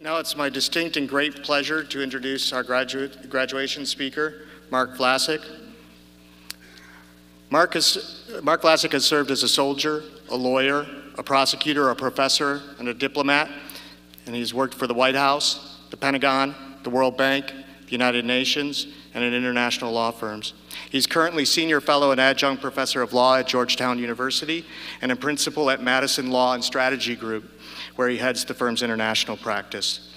Now it's my distinct and great pleasure to introduce our graduation speaker, Mark Vlasic. Mark Vlasic has served as a soldier, a lawyer, a prosecutor, a professor, and a diplomat, and he's worked for the White House, the Pentagon, the World Bank, the United Nations, and in international law firms. He's currently Senior Fellow and Adjunct Professor of Law at Georgetown University and a Principal at Madison Law and Strategy Group, where he heads the firm's international practice.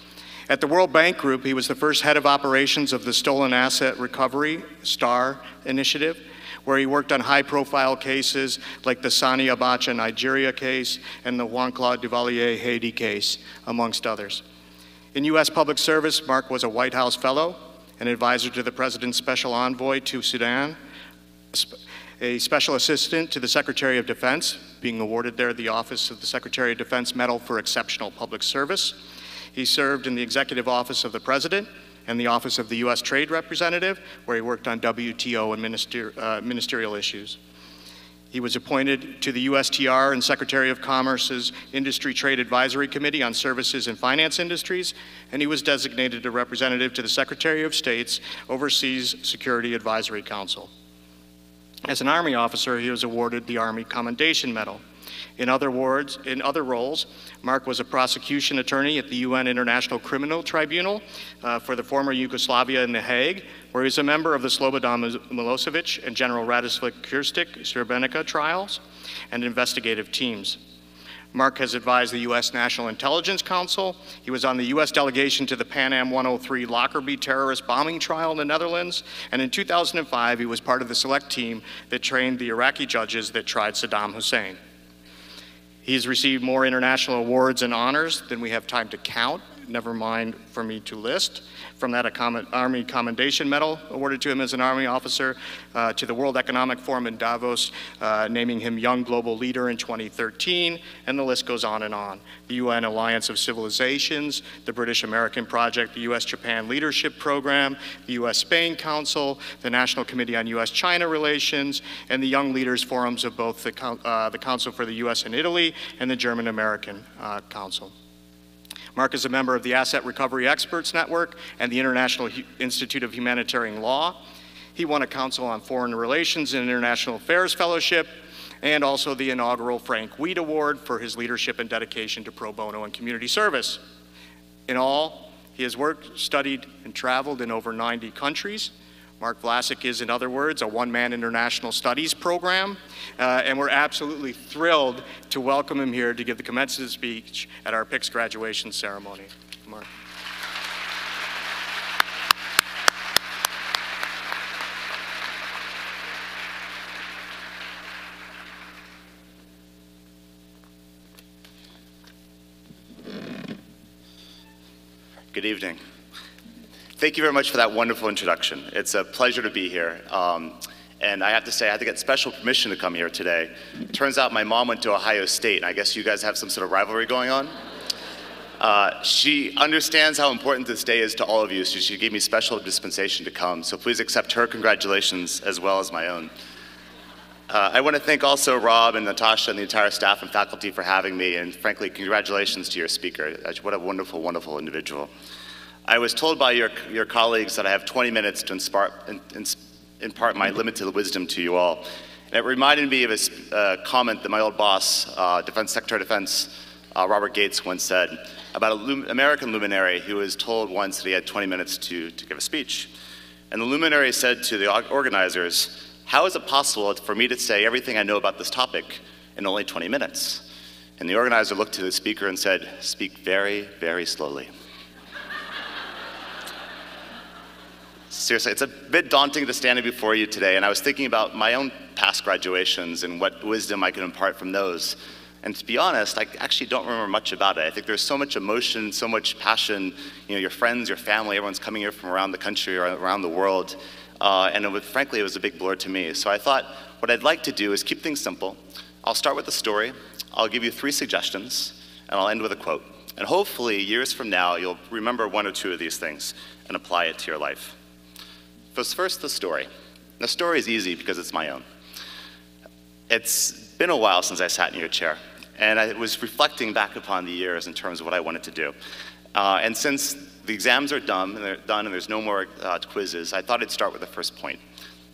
At the World Bank Group, he was the first head of operations of the Stolen Asset Recovery, STAR initiative, where he worked on high-profile cases like the Sani Abacha Nigeria case and the Juan-Claude Duvalier Haiti case, amongst others. In U.S. public service, Mark was a White House Fellow, an advisor to the President's Special Envoy to Sudan, a Special Assistant to the Secretary of Defense, being awarded there the Office of the Secretary of Defense Medal for Exceptional Public Service. He served in the Executive Office of the President and the Office of the U.S. Trade Representative, where he worked on WTO and ministerial issues. He was appointed to the USTR and Secretary of Commerce's Industry Trade Advisory Committee on Services and Finance Industries, and he was designated a representative to the Secretary of State's Overseas Security Advisory Council. As an Army officer, he was awarded the Army Commendation Medal. In other roles, Mark was a prosecution attorney at the UN International Criminal Tribunal for the former Yugoslavia in The Hague, where he was a member of the Slobodan Milosevic and General Radislav Kurstic Srebrenica trials and investigative teams. Mark has advised the U.S. National Intelligence Council. He was on the U.S. delegation to the Pan Am 103 Lockerbie terrorist bombing trial in the Netherlands, and in 2005, he was part of the select team that trained the Iraqi judges that tried Saddam Hussein. He's received more international awards and honors than we have time to count, never mind for me to list. From that, Army Commendation Medal awarded to him as an Army officer, to the World Economic Forum in Davos, naming him Young Global Leader in 2013, and the list goes on and on. The UN Alliance of Civilizations, the British-American Project, the U.S.-Japan Leadership Program, the U.S.-Spain Council, the National Committee on U.S.-China Relations, and the Young Leaders Forums of both the Council for the U.S. and Italy and the German-American Council. Mark is a member of the Asset Recovery Experts Network and the International Institute of Humanitarian Law. He won a Council on Foreign Relations and International Affairs Fellowship, and also the inaugural Frank Wheat Award for his leadership and dedication to pro bono and community service. In all, he has worked, studied, and traveled in over 90 countries. Mark Vlasic is, in other words, a one-man international studies program, and we're absolutely thrilled to welcome him here to give the commencement speech at our PICS graduation ceremony. Mark. Good evening. Thank you very much for that wonderful introduction. It's a pleasure to be here. And I have to say, I had to get special permission to come here today. Turns out my mom went to Ohio State, and I guess you guys have some sort of rivalry going on. She understands how important this day is to all of you, so she gave me special dispensation to come. So please accept her congratulations as well as my own. I want to thank also Rob and Natasha and the entire staff and faculty for having me, and frankly, congratulations to your speaker. What a wonderful, wonderful individual. I was told by your colleagues that I have 20 minutes to impart my limited wisdom to you all. And it reminded me of a comment that my old boss, Secretary of Defense Robert Gates once said about an American luminary who was told once that he had 20 minutes to give a speech. And the luminary said to the organizers, "How is it possible for me to say everything I know about this topic in only 20 minutes?" And the organizer looked to the speaker and said, "Speak very, very slowly." Seriously, it's a bit daunting to stand before you today, and I was thinking about my own past graduations and what wisdom I could impart from those. And to be honest, I actually don't remember much about it. I think there's so much emotion, so much passion. You know, your friends, your family, everyone's coming here from around the country or around the world. And frankly, it was a big blur to me. So I thought what I'd like to do is keep things simple. I'll start with a story. I'll give you 3 suggestions, and I'll end with a quote. And hopefully, years from now, you'll remember 1 or 2 of these things and apply it to your life. First, the story. The story is easy because it's my own. It's been a while since I sat in your chair, and I was reflecting back upon the years in terms of what I wanted to do. And since the exams are done and there's no more quizzes, I thought I'd start with the first point.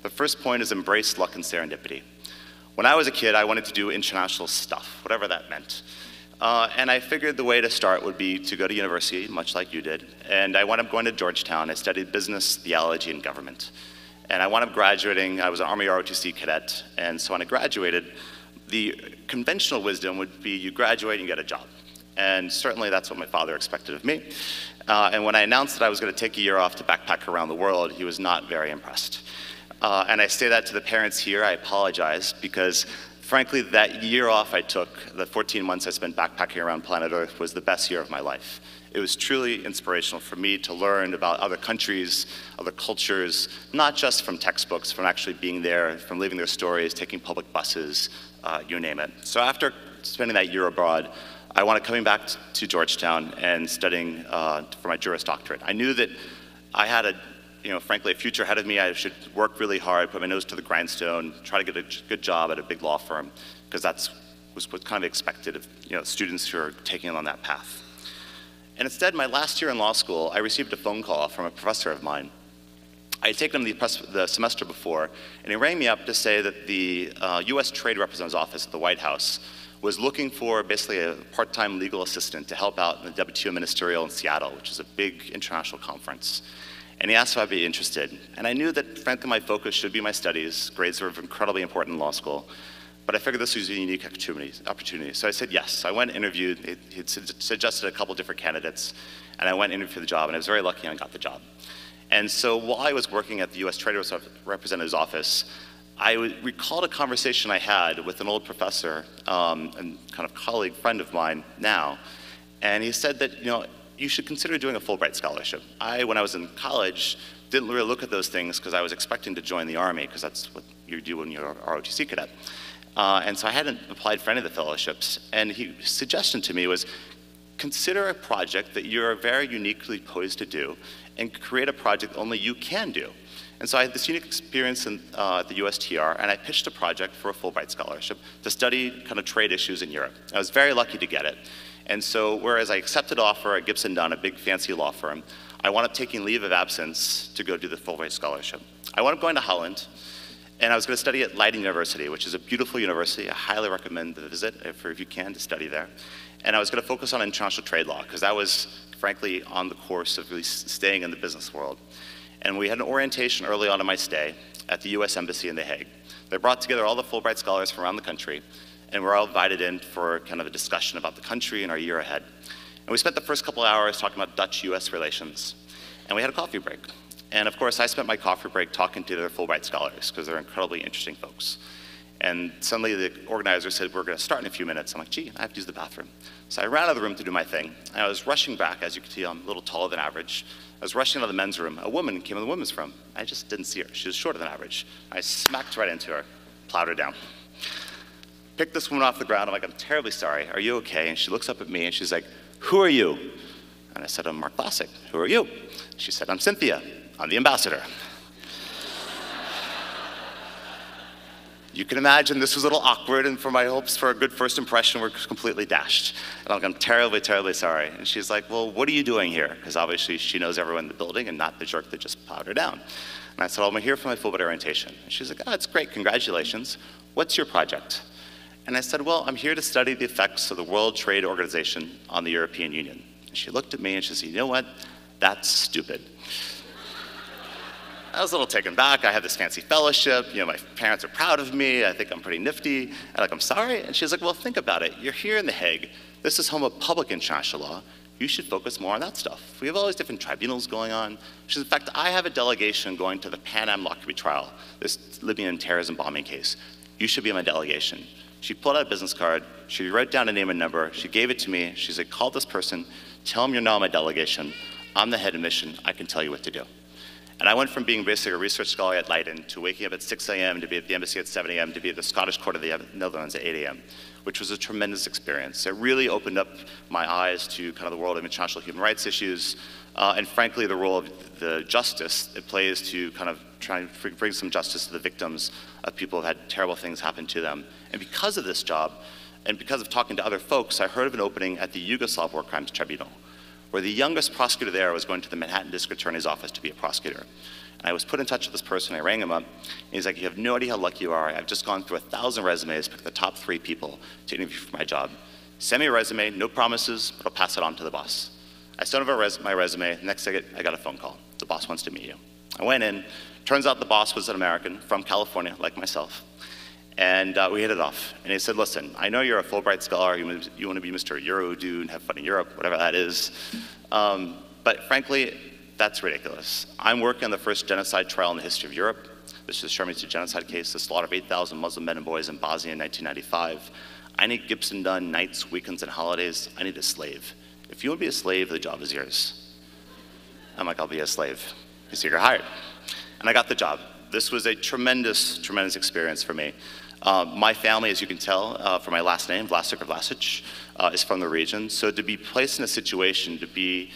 The first point is embrace luck and serendipity. When I was a kid, I wanted to do international stuff, whatever that meant. And I figured the way to start would be to go to university, much like you did. And I wound up going to Georgetown. I studied business, theology, and government. And I wound up graduating. I was an Army ROTC cadet. And so when I graduated, the conventional wisdom would be you graduate and you get a job. And certainly that's what my father expected of me. And when I announced that I was going to take a year off to backpack around the world, he was not very impressed. And I say that to the parents here. I apologize, because frankly, that year off I took, the 14 months I spent backpacking around planet Earth, was the best year of my life. It was truly inspirational for me to learn about other countries, other cultures, not just from textbooks, from actually being there, from living their stories, taking public buses, you name it. So after spending that year abroad, I wanted coming back to Georgetown and studying for my Juris Doctorate. I knew that I had frankly, a future ahead of me. I should work really hard, put my nose to the grindstone, try to get a good job at a big law firm, because was what kind of expected of students who are taking on that path. And instead, my last year in law school, I received a phone call from a professor of mine. I had taken him the semester before, and he rang me up to say that the US Trade Representative's office at the White House was looking for basically a part-time legal assistant to help out in the WTO Ministerial in Seattle, which is a big international conference. And he asked if I'd be interested. And I knew that, frankly, my focus should be my studies. Grades were incredibly important in law school. But I figured this was a unique opportunity. So I said yes. I went and interviewed. He'd suggested a couple different candidates. And I went and interviewed for the job. And I was very lucky and I got the job. And so while I was working at the US Trade Representative's office, I recalled a conversation I had with an old professor and kind of colleague, friend of mine now. And he said that, you should consider doing a Fulbright scholarship. When I was in college, didn't really look at those things because I was expecting to join the Army, because that's what you do when you're a ROTC cadet. And so I hadn't applied for any of the fellowships. And his suggestion to me was, consider a project that you're very uniquely poised to do and create a project only you can do. And so I had this unique experience at the USTR, and I pitched a project for a Fulbright scholarship to study kind of trade issues in Europe. I was very lucky to get it. And so whereas I accepted an offer at Gibson Dunn, a big fancy law firm, I wound up taking leave of absence to go do the Fulbright scholarship. I wound up going to Holland, and I was going to study at Leiden University, which is a beautiful university. I highly recommend the visit if you can, to study there. And I was going to focus on international trade law, because that was, frankly, on the course of really staying in the business world. And we had an orientation early on in my stay at the US Embassy in The Hague. They brought together all the Fulbright scholars from around the country, and we're all invited in for kind of a discussion about the country and our year ahead. And we spent the first couple of hours talking about Dutch-US relations, and we had a coffee break. And of course, I spent my coffee break talking to their Fulbright scholars, because they're incredibly interesting folks. And suddenly the organizer said, we're going to start in a few minutes. I'm like, gee, I have to use the bathroom. So I ran out of the room to do my thing, and I was rushing back. As you can see, I'm a little taller than average. I was rushing out of the men's room. A woman came in the women's room. I just didn't see her. She was shorter than average. I smacked right into her, plowed her down. Picked this woman off the ground. I'm like, I'm terribly sorry. Are you okay? And she looks up at me, and she's like, who are you? And I said, I'm Mark Vlasic. Who are you? She said, I'm Cynthia. I'm the ambassador. You can imagine this was a little awkward, and for my hopes for a good first impression were completely dashed. And I'm like, I'm terribly, terribly sorry. And she's like, well, what are you doing here? Because obviously she knows everyone in the building and not the jerk that just plowed her down. And I said, well, I'm here for my Fulbright orientation. And she's like, oh, it's great, congratulations. What's your project? And I said, well, I'm here to study the effects of the World Trade Organization on the European Union. And she looked at me and she said, you know what? That's stupid. I was a little taken back. I have this fancy fellowship. My parents are proud of me. I think I'm pretty nifty. And I'm sorry. And she's like, well, think about it. You're here in The Hague. This is home of public international law. You should focus more on that stuff. We have all these different tribunals going on. She says, in fact, I have a delegation going to the Pan Am Lockerbie trial, this Libyan terrorism bombing case. You should be on my delegation. She pulled out a business card. She wrote down a name and number. She gave it to me. She's like, call this person. Tell them you're now on my delegation. I'm the head of mission. I can tell you what to do. And I went from being basically a research scholar at Leiden to waking up at 6 a.m. to be at the embassy at 7 a.m. to be at the Scottish Court of the Netherlands at 8 a.m., which was a tremendous experience. It really opened up my eyes to kind of the world of international human rights issues, and frankly, the role of the justice it plays to kind of try and bring some justice to the victims of people who have had terrible things happen to them. And because of this job, and because of talking to other folks, I heard of an opening at the Yugoslav War Crimes Tribunal, where the youngest prosecutor there was going to the Manhattan District Attorney's office to be a prosecutor. And I was put in touch with this person. I rang him up. And he's like, you have no idea how lucky you are. I've just gone through 1,000 resumes, picked the top 3 people to interview for my job. Send me a resume, no promises, but I'll pass it on to the boss. I sent over my resume. Next day, I got a phone call. The boss wants to meet you. I went in. Turns out the boss was an American from California, like myself. And we hit it off. And he said, listen, I know you're a Fulbright scholar. You want to be Mr. Euro dude and have fun in Europe, whatever that is. But frankly, that's ridiculous. I'm working on the first genocide trial in the history of Europe. This is the Srebrenica genocide case, the slaughter of 8,000 Muslim men and boys in Bosnia in 1995. I need Gibson done nights, weekends, and holidays. I need a slave. If you want to be a slave, the job is yours. I'm like, I'll be a slave. He said, you're hired. And I got the job. This was a tremendous, tremendous experience for me. My family, as you can tell from my last name, Vlasic or Vlasic, is from the region. So to be placed in a situation to be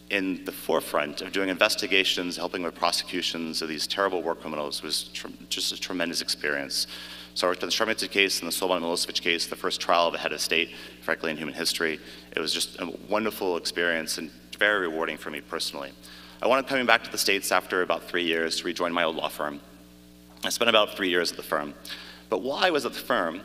in the forefront of doing investigations, helping with prosecutions of these terrible war criminals was just a tremendous experience. So I worked on the Srebrenica case and the Slobodan Milosevic case, the first trial of a head of state, frankly, in human history. It was just a wonderful experience and very rewarding for me personally. I wound up coming back to the States after about 3 years to rejoin my old law firm. I spent about 3 years at the firm. But while I was at the firm,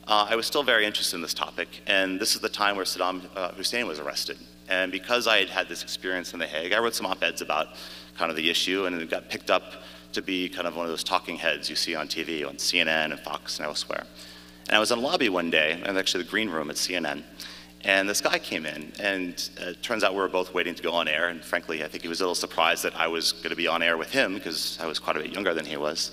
I was still very interested in this topic, and this is the time where Saddam Hussein was arrested. And because I had had this experience in The Hague, I wrote some op-eds about kind of the issue, and it got picked up to be kind of one of those talking heads you see on TV, on CNN and Fox and elsewhere. And I was in a lobby one day, and actually the green room at CNN, and this guy came in, and it turns out we were both waiting to go on air, and frankly, I think he was a little surprised that I was going to be on air with him, because I was quite a bit younger than he was.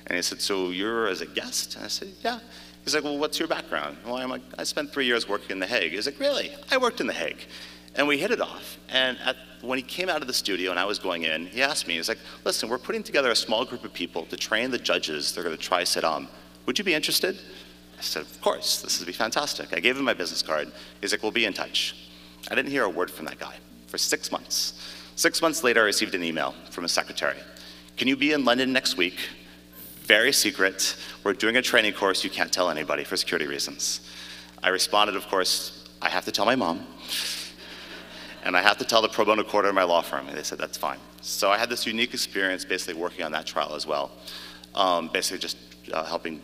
And he said, so you're as a guest? And I said, yeah. He's like, well, what's your background? Well, I'm like, I spent 3 years working in The Hague. He's like, really? I worked in The Hague. And we hit it off. And when he came out of the studio and I was going in, he asked me, he's like, listen, we're putting together a small group of people to train the judges that are going to try Saddam. Would you be interested? I said, of course, this would be fantastic. I gave him my business card. He's like, we'll be in touch. I didn't hear a word from that guy for 6 months. 6 months later, I received an email from his secretary. Can you be in London next week? Very secret. We're doing a training course. You can't tell anybody for security reasons. I responded, of course, I have to tell my mom. And I have to tell the pro bono court of my law firm. And they said, that's fine. So I had this unique experience basically working on that trial as well. Basically just helping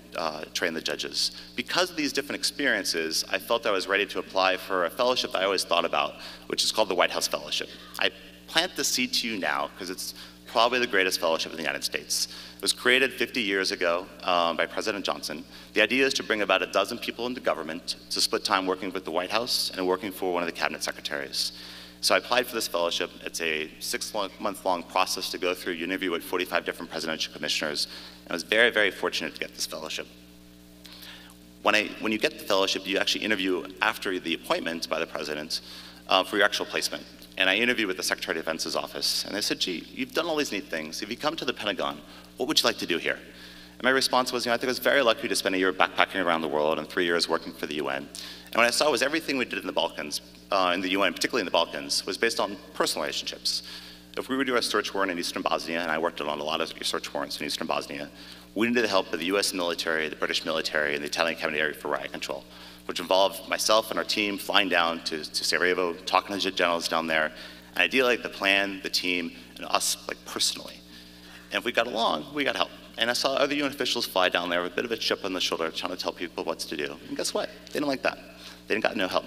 train the judges. Because of these different experiences, I felt I was ready to apply for a fellowship that I always thought about, which is called the White House Fellowship. I plant the seed to you now because it's probably the greatest fellowship in the United States. It was created 50 years ago by President Johnson. The idea is to bring about 12 people into government to split time working with the White House and working for one of the cabinet secretaries. So I applied for this fellowship. It's a 6-month-long process to go through. You interview with 45 different presidential commissioners. And I was very, very fortunate to get this fellowship. When you get the fellowship, you actually interview after the appointment by the president for your actual placement. And I interviewed with the Secretary of Defense's office. And they said, gee, you've done all these neat things. If you come to the Pentagon, what would you like to do here? And my response was, I think I was very lucky to spend a year backpacking around the world and 3 years working for the UN. And what I saw was everything we did in the Balkans, in the UN, particularly in the Balkans, was based on personal relationships. If we were to do a search warrant in eastern Bosnia, and I worked on a lot of search warrants in eastern Bosnia, we needed the help of the US military, the British military, and the Italian cabinet area for riot control, which involved myself and our team flying down to Sarajevo, talking to the generals down there, and ideally the plan, the team, and us personally. And if we got along, we got help. And I saw other UN officials fly down there with a bit of a chip on the shoulder trying to tell people what to do. And guess what? They didn't like that. They got no help.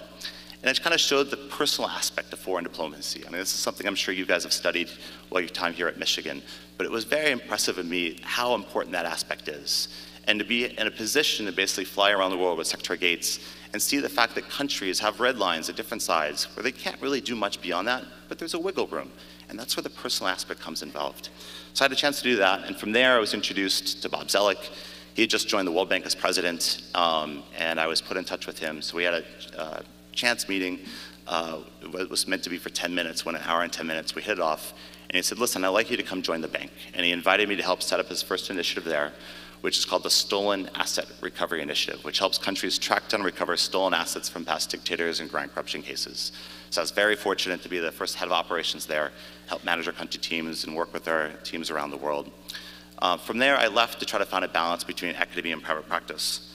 And it kind of showed the personal aspect of foreign diplomacy. I mean, this is something I'm sure you guys have studied while your time here at Michigan. But it was very impressive to me how important that aspect is. And to be in a position to basically fly around the world with Secretary Gates and see the fact that countries have red lines at different sides where they can't really do much beyond that, but there's a wiggle room. And that's where the personal aspect comes involved. So I had a chance to do that, and from there I was introduced to Bob Zoellick. He had just joined the World Bank as president, and I was put in touch with him. So we had a chance meeting. It was meant to be for 10 minutes. Went an hour and 10 minutes. We hit it off, and he said, listen, I'd like you to come join the bank. And he invited me to help set up his first initiative there, which is called the Stolen Asset Recovery Initiative, which helps countries track down and recover stolen assets from past dictators and grand corruption cases. So I was very fortunate to be the first head of operations there, help manage our country teams and work with our teams around the world. From there, I left to try to find a balance between academia and private practice.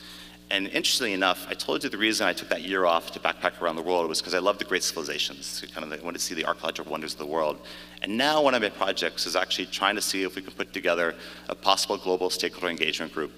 And interestingly enough, I told you the reason I took that year off to backpack around the world was because I love the great civilizations. I wanted to see the archaeological wonders of the world. And now one of my projects is actually trying to see if we can put together a possible global stakeholder engagement group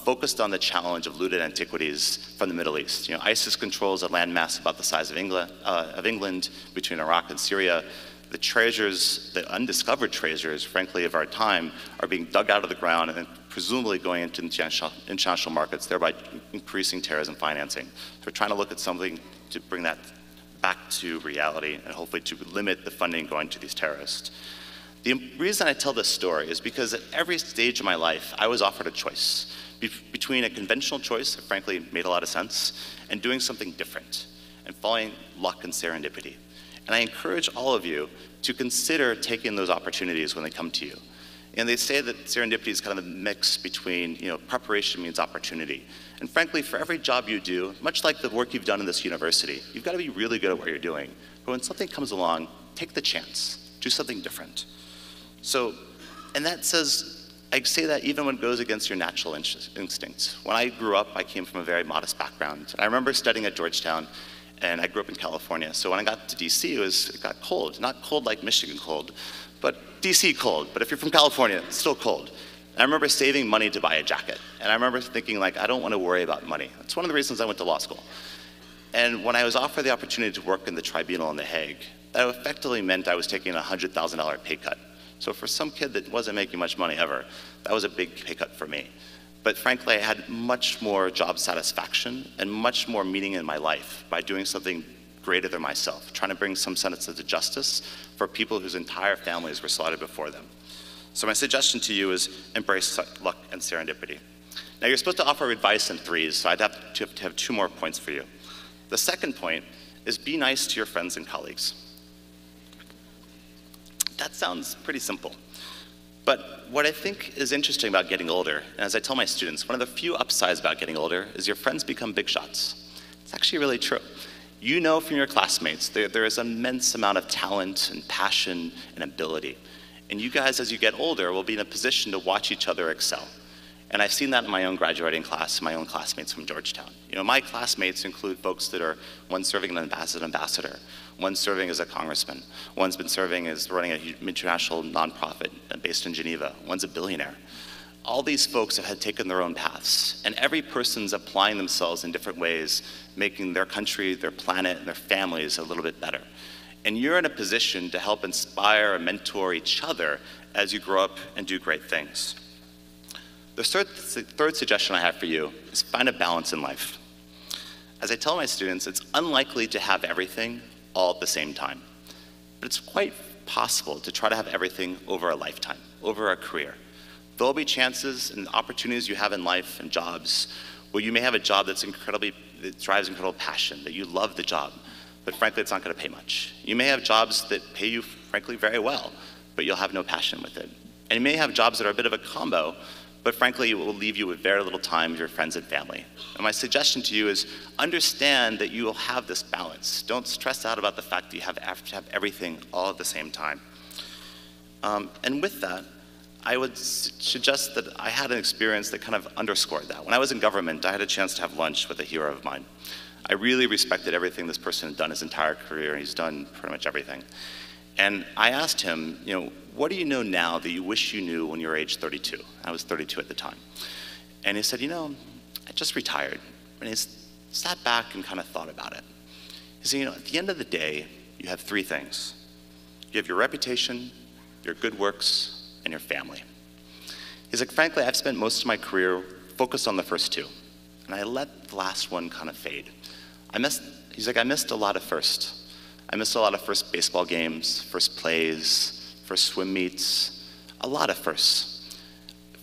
focused on the challenge of looted antiquities from the Middle East. You know, ISIS controls a landmass about the size of England between Iraq and Syria. The treasures, the undiscovered treasures, frankly, of our time, are being dug out of the ground and presumably going into international markets, thereby increasing terrorism financing. So we're trying to look at something to bring that back to reality and hopefully to limit the funding going to these terrorists. The reason I tell this story is because at every stage of my life, I was offered a choice between a conventional choice that frankly made a lot of sense and doing something different and following luck and serendipity. And I encourage all of you to consider taking those opportunities when they come to you. And they say that serendipity is kind of a mix between, preparation means opportunity. And frankly, for every job you do, much like the work you've done in this university, you've got to be really good at what you're doing. But when something comes along, take the chance, do something different. So, and that says, I say that even when it goes against your natural instincts. When I grew up, I came from a very modest background. I remember studying at Georgetown, and I grew up in California. So when I got to DC, it got cold. Not cold like Michigan cold, but DC cold. But if you're from California, it's still cold. And I remember saving money to buy a jacket. And I remember thinking, like, I don't want to worry about money. That's one of the reasons I went to law school. And when I was offered the opportunity to work in the tribunal in The Hague, that effectively meant I was taking a $100,000 pay cut. So for some kid that wasn't making much money ever, that was a big pay cut for me. But frankly, I had much more job satisfaction and much more meaning in my life by doing something greater than myself, trying to bring some sense of justice for people whose entire families were slaughtered before them. So my suggestion to you is embrace luck and serendipity. Now you're supposed to offer advice in threes, so I'd have to have 2 more points for you. The second point is be nice to your friends and colleagues. That sounds pretty simple. But what I think is interesting about getting older, and as I tell my students, one of the few upsides about getting older is your friends become big shots. It's actually really true. You know from your classmates there is an immense amount of talent and passion and ability. And you guys, as you get older, will be in a position to watch each other excel. And I've seen that in my own graduating class, my own classmates from Georgetown. My classmates include folks that are, one serving as an ambassador, one serving as a congressman, one's been serving as running an international nonprofit based in Geneva, one's a billionaire. All these folks have taken their own paths, and every person's applying themselves in different ways, making their country, their planet, and their families a little bit better. And you're in a position to help inspire and mentor each other as you grow up and do great things. The third suggestion I have for you is find a balance in life. As I tell my students, it's unlikely to have everything all at the same time. But it's quite possible to try to have everything over a lifetime, over a career. There'll be chances and opportunities you have in life and jobs where you may have a job that drives incredible passion, that you love the job, but frankly, it's not going to pay much. You may have jobs that pay you, frankly, very well, but you'll have no passion with it. And you may have jobs that are a bit of a combo, but frankly, it will leave you with very little time with your friends and family. And my suggestion to you is understand that you will have this balance. Don't stress out about the fact that you have to have everything all at the same time. And with that, I would suggest that I had an experience that kind of underscored that. When I was in government, I had a chance to have lunch with a hero of mine. I really respected everything this person had done his entire career, and he's done pretty much everything. And I asked him, what do you know now that you wish you knew when you were age 32? I was 32 at the time. And he said, I just retired. And he sat back and kind of thought about it. He said, at the end of the day, you have 3 things. You have your reputation, your good works, and your family. He's like, frankly, I've spent most of my career focused on the first 2. And I let the last one kind of fade. He's like, I missed a lot of firsts. I missed a lot of first baseball games, first plays, first swim meets, a lot of firsts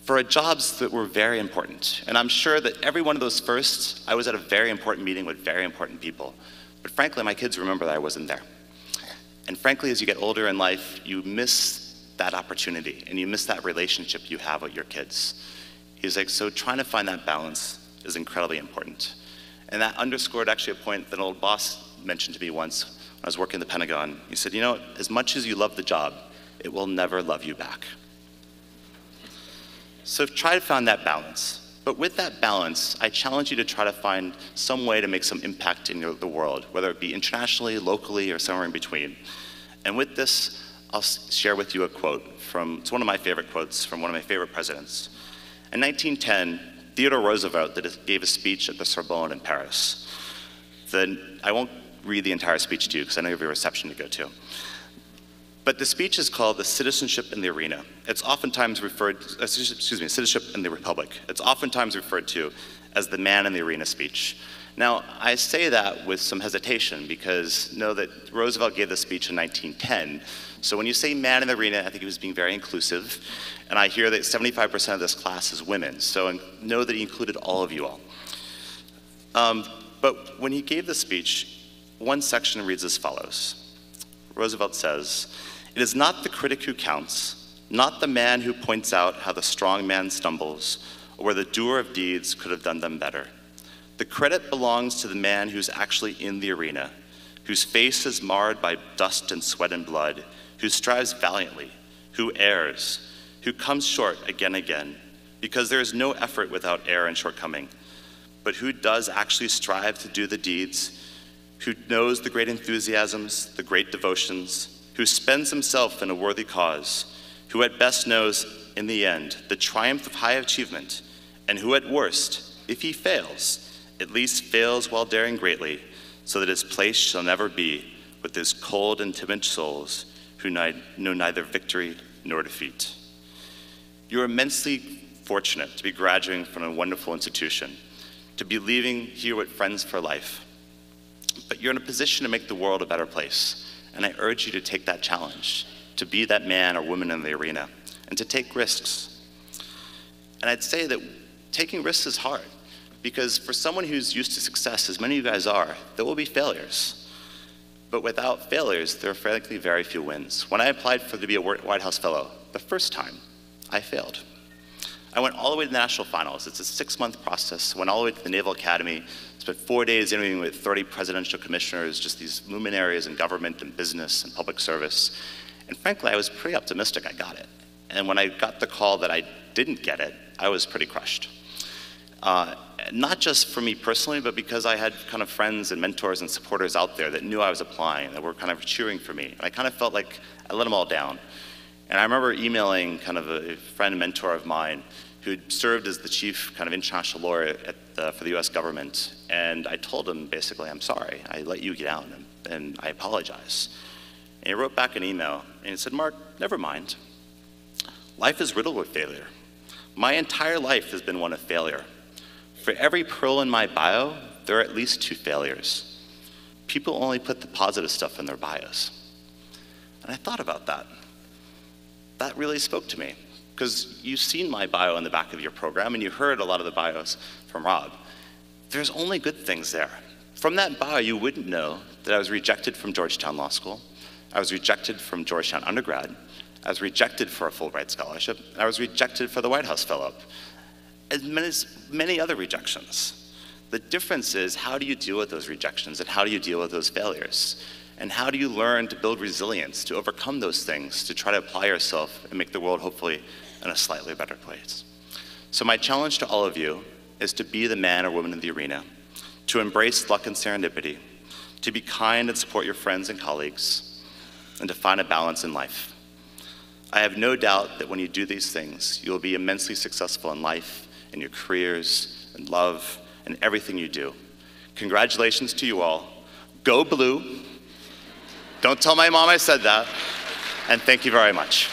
for jobs that were very important. And I'm sure that every one of those firsts, I was at a very important meeting with very important people. But frankly, my kids remember that I wasn't there. And frankly, as you get older in life, you miss that opportunity and you miss that relationship you have with your kids. He's like, so trying to find that balance is incredibly important. And that underscored actually a point that an old boss mentioned to me once when I was working at the Pentagon. He said, as much as you love the job, it will never love you back. So try to find that balance. But with that balance, I challenge you to try to find some way to make some impact in the world, whether it be internationally, locally, or somewhere in between. And with this, I'll share with you a quote it's one of my favorite quotes from one of my favorite presidents. In 1910, Theodore Roosevelt gave a speech at the Sorbonne in Paris. I won't read the entire speech to you because I know you have a reception to go to. But the speech is called The Citizenship in the Arena. It's oftentimes referred, Citizenship in the Republic. It's oftentimes referred to as the Man in the Arena speech. Now, I say that with some hesitation because know that Roosevelt gave the speech in 1910. So when you say man in the arena, I think he was being very inclusive. And I hear that 75% of this class is women. So know that he included all of you all. But when he gave the speech, one section reads as follows. Roosevelt says, "It is not the critic who counts, not the man who points out how the strong man stumbles, or where the doer of deeds could have done them better. The credit belongs to the man who's actually in the arena, whose face is marred by dust and sweat and blood, who strives valiantly, who errs, who comes short again and again, because there is no effort without error and shortcoming, but who does actually strive to do the deeds, who knows the great enthusiasms, the great devotions, who spends himself in a worthy cause, who at best knows, in the end, the triumph of high achievement, and who at worst, if he fails, at least fails while daring greatly, so that his place shall never be with those cold and timid souls who know neither victory nor defeat." You're immensely fortunate to be graduating from a wonderful institution, to be leaving here with friends for life. But you're in a position to make the world a better place, and I urge you to take that challenge, to be that man or woman in the arena, and to take risks. And I'd say that taking risks is hard, because for someone who's used to success, as many of you guys are, there will be failures. But without failures, there are frankly very few wins. When I applied to be a White House Fellow, the first time, I failed. I went all the way to the national finals. It's a 6-month process. I went all the way to the Naval Academy, spent 4 days interviewing with 30 presidential commissioners, just these luminaries in government and business and public service. And frankly, I was pretty optimistic I got it. And when I got the call that I didn't get it, I was pretty crushed. Not just for me personally, but because I had kind of friends and mentors and supporters out there that knew I was applying, that were kind of cheering for me. And I kind of felt like I let them all down. And I remember emailing kind of a friend and mentor of mine who had served as the chief kind of international lawyer for the US government. And I told him basically, I'm sorry, I let you get out and I apologize. And he wrote back an email and he said, "Mark, never mind. Life is riddled with failure. My entire life has been one of failure. For every pearl in my bio, there are at least 2 failures. People only put the positive stuff in their bios." And I thought about that. That really spoke to me, because you've seen my bio in the back of your program, and you heard a lot of the bios from Rob. There's only good things there. From that bio, you wouldn't know that I was rejected from Georgetown Law School, I was rejected from Georgetown undergrad, I was rejected for a Fulbright scholarship, I was rejected for the White House Fellow, as many other rejections. The difference is, how do you deal with those rejections, and how do you deal with those failures? And how do you learn to build resilience, to overcome those things, to try to apply yourself and make the world hopefully in a slightly better place? So my challenge to all of you is to be the man or woman in the arena, to embrace luck and serendipity, to be kind and support your friends and colleagues, and to find a balance in life. I have no doubt that when you do these things, you will be immensely successful in life, in your careers, in love, and everything you do. Congratulations to you all. Go Blue. Don't tell my mom I said that. And thank you very much.